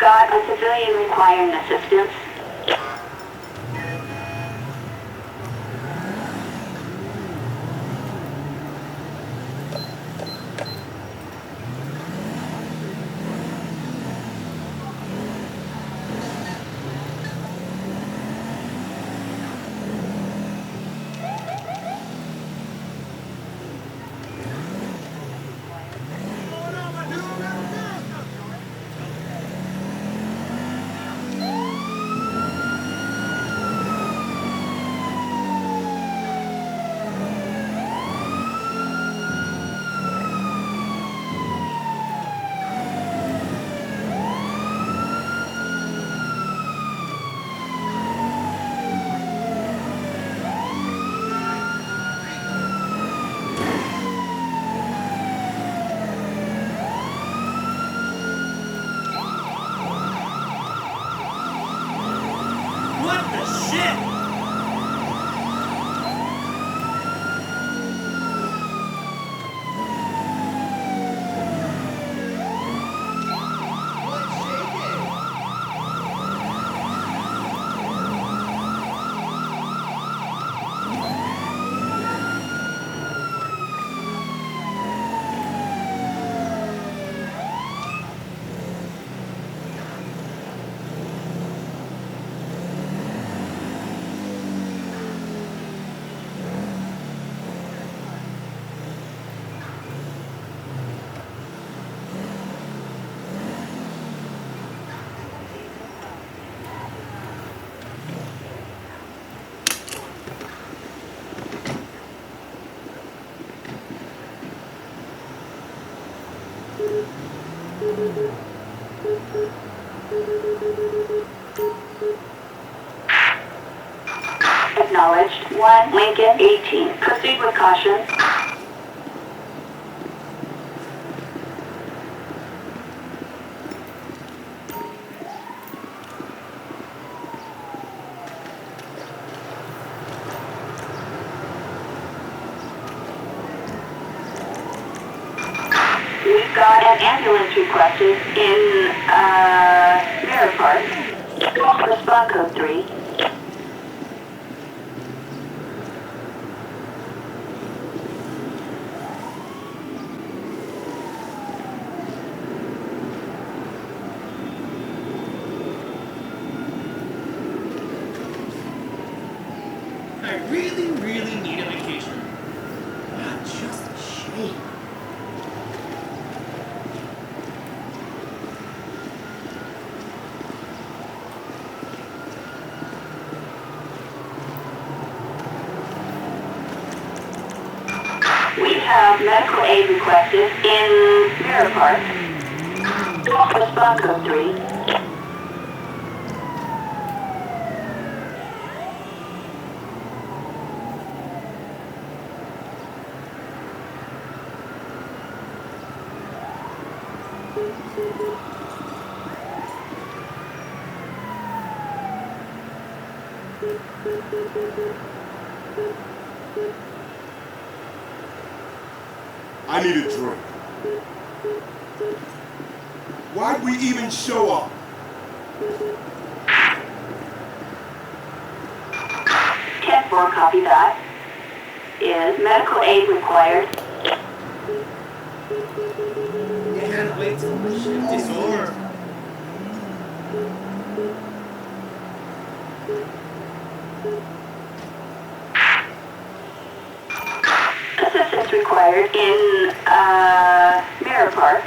got a civilian requiring assistance. Acknowledged. 1 Lincoln 18. Proceed with caution. We've got an ambulance requested in Mirror Park. Respond code 3. I really need a vacation. Just a shame. We have medical aid requested in Mirror Park. Respond code 3. I need a drink. Why'd we even show up? 10-4, copy that. Is medical aid required? You can't wait till the shift is over. Assistance required in Mirror Park.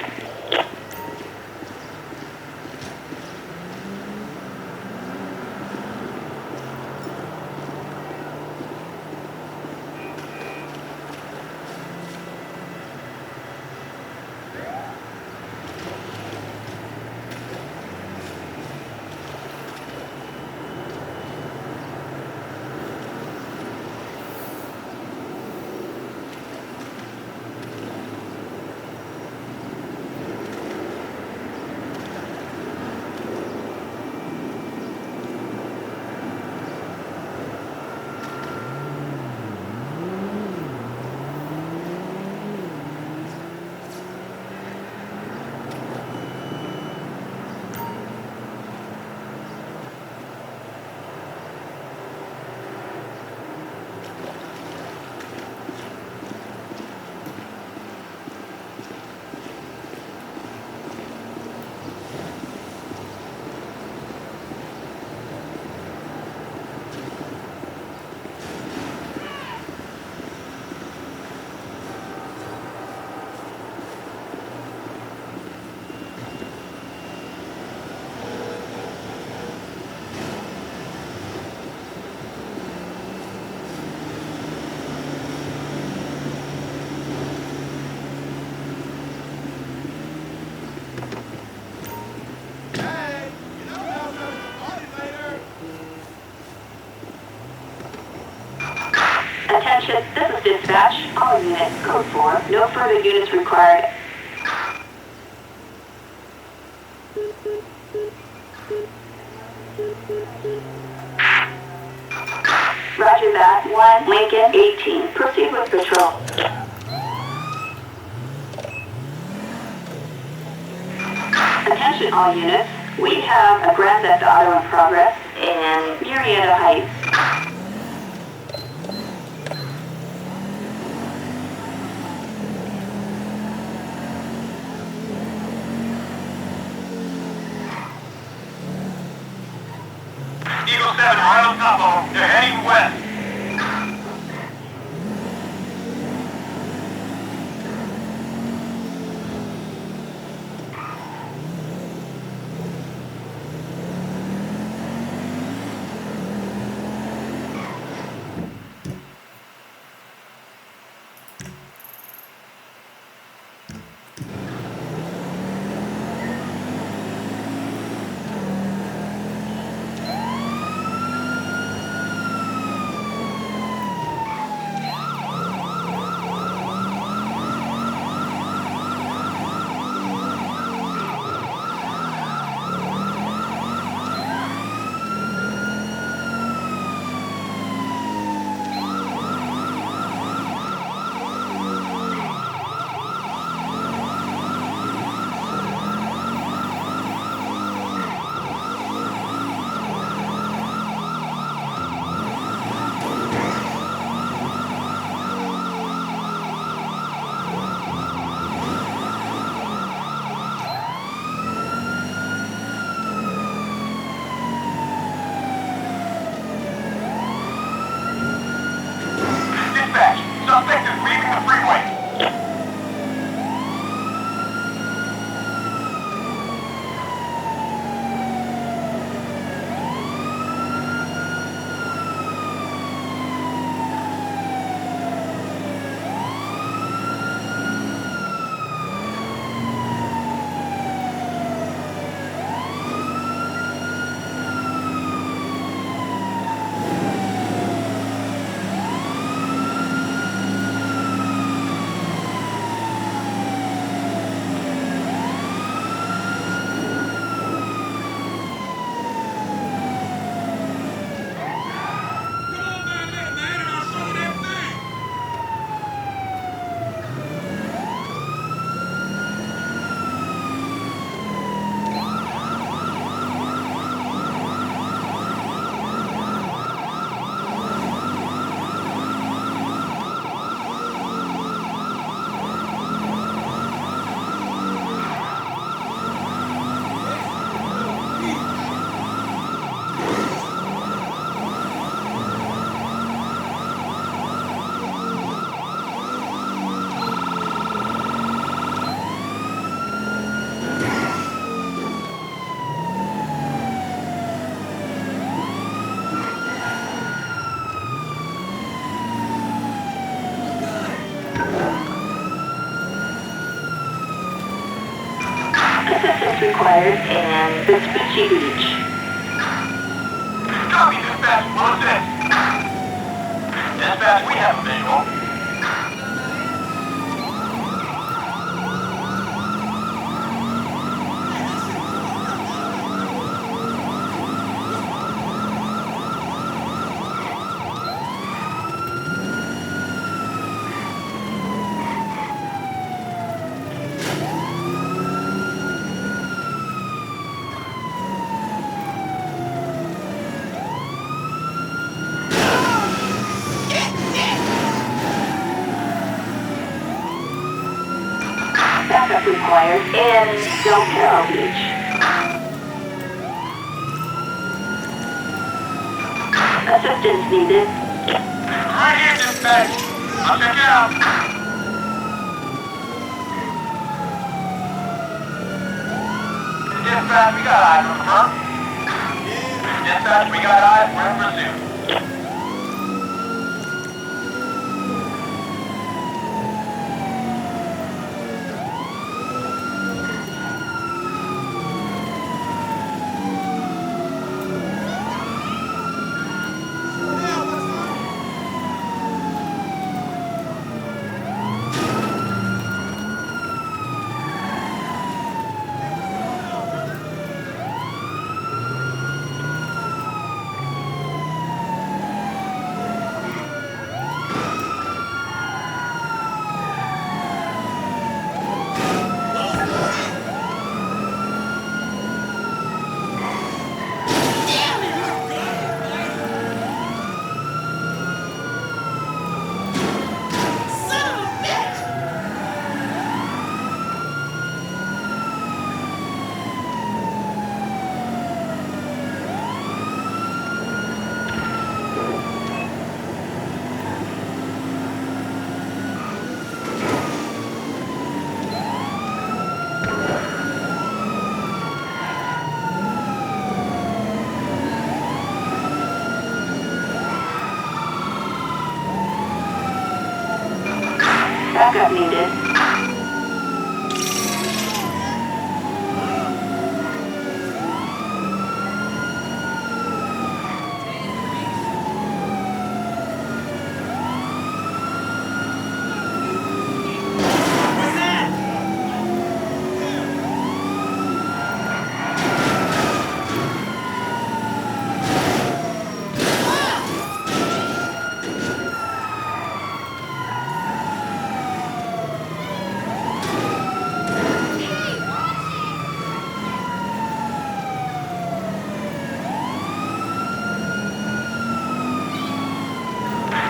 All units, code 4. No further units required. Roger that. 1, Lincoln, 18. Proceed with patrol. Attention all units. We have a Grand Theft Auto in progress in Murrieta Heights. Eagle 7, right on top of them. They're heading west. Suspect is leaving the freeway. Assistance required in Vespucci Beach. Copy, dispatch. What's this? Dispatch, we have a visual. Backup required in Del Perro Beach. Assistance needed. Right here, dispatch. I'll check it out. Dispatch, we got eyes on the front. Dispatch, we got eyes. We're in pursuit. Backup needed.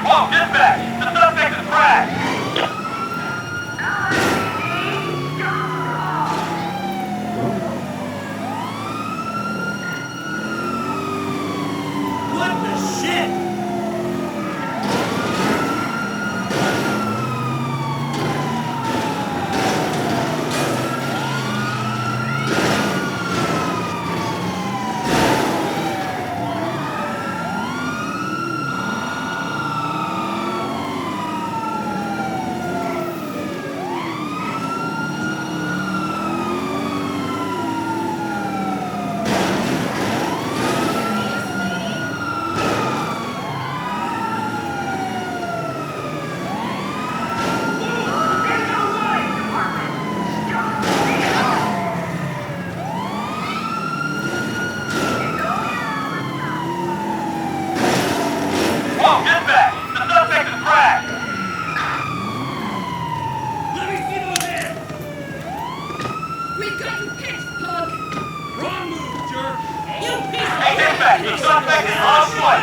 Whoa, dispatch! The suspect is crashed! What the shit? Whoa, dispatch! The suspect is crashed! Let me see those hands! We've got you picked, pug! Wrong move, jerk! You piece of Hey, dispatch! The suspect is on foot!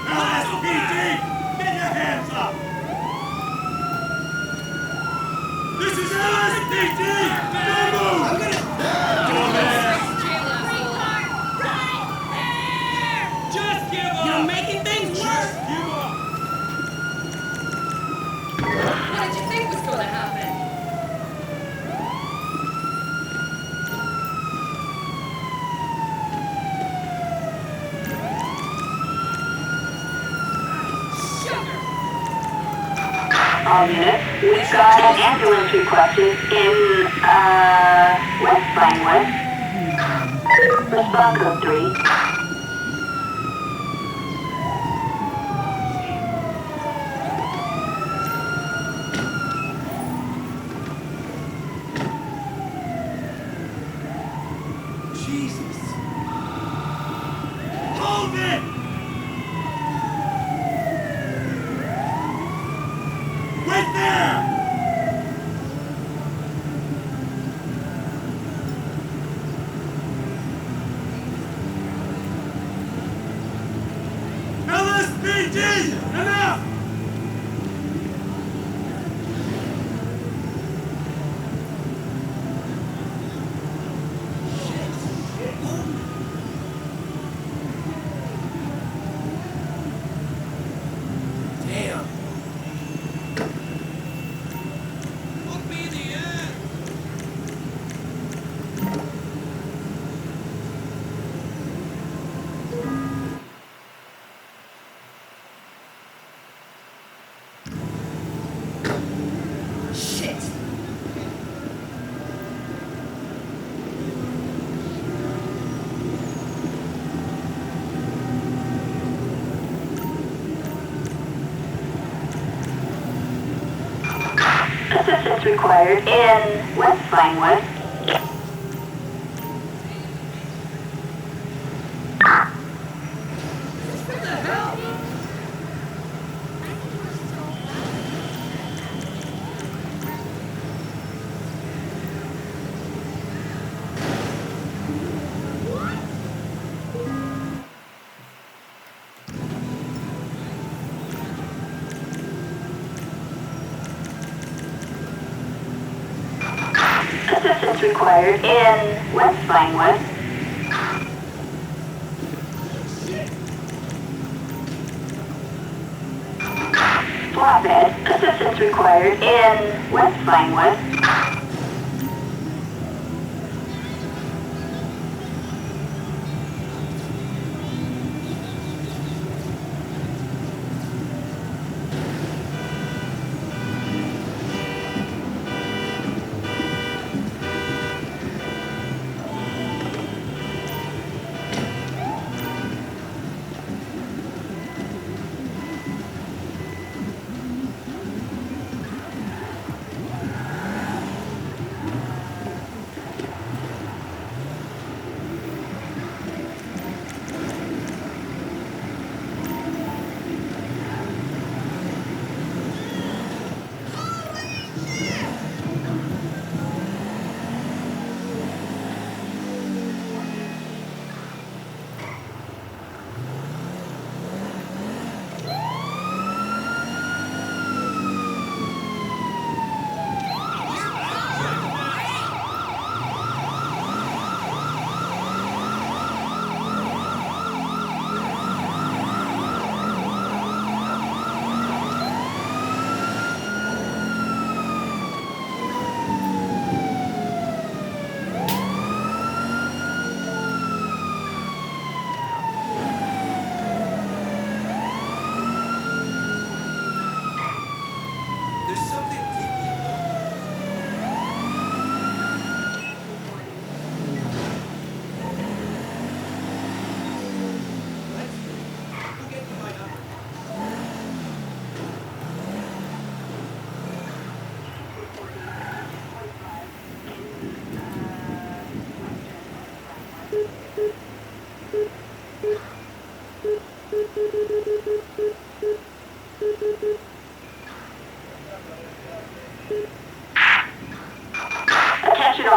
LSPD! Get your hands up! This is LSPD! Don't move! I'm gonna... Just give up! You're making things worse! Just give up! What did you think was going to happen? Sugar! All units, we've got an ambulance requested in, West Vinewood. Response code 3. Jesus! Hold it! Wait there! LSPD! Enough! Damn. Look me in the eye. Shit! Assistance required in West Vinewood. What the hell? Assistance required in West Vinewood. Flatbed. Assistance required in West Vinewood.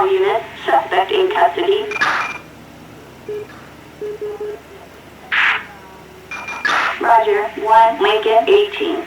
All units, suspect in custody. Roger, 1 Lincoln 18.